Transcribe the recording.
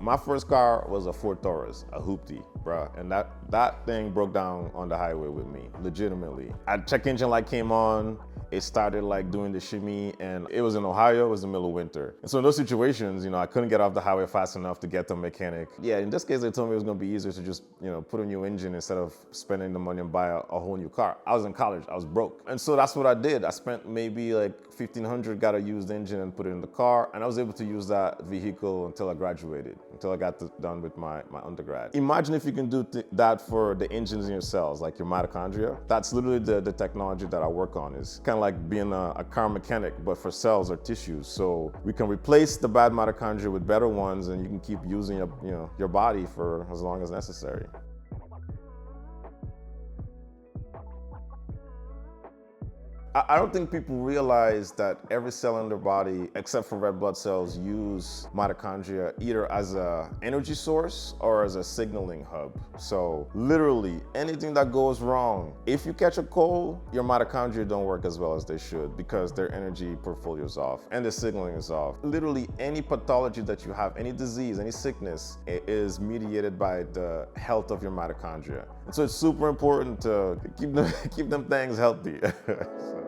My first car was a Ford Taurus, a hoopty, bruh. And that thing broke down on the highway with me, legitimately. A check engine light came on, it started like doing the shimmy, and it was in Ohio, it was the middle of winter. And so in those situations, I couldn't get off the highway fast enough to get to a mechanic. Yeah, in this case, they told me it was gonna be easier to just, put a new engine instead of spending the money and buy a whole new car. I was in college, I was broke. And so that's what I did. I spent maybe like $1,500, got a used engine and put it in the car, and I was able to use that vehicle until I graduated, until I got done with my undergrad. Imagine if you can do that for the engines in your cells, like your mitochondria. That's literally the technology that I work on. It's kind of like being a car mechanic, but for cells or tissues. So we can replace the bad mitochondria with better ones, and you can keep using your body for as long as necessary. I don't think people realize that every cell in their body, except for red blood cells, use mitochondria either as an energy source or as a signaling hub. So literally anything that goes wrong, if you catch a cold, your mitochondria don't work as well as they should because their energy portfolio is off and the signaling is off. Literally any pathology that you have, any disease, any sickness, it is mediated by the health of your mitochondria. And so it's super important to keep them things healthy. So.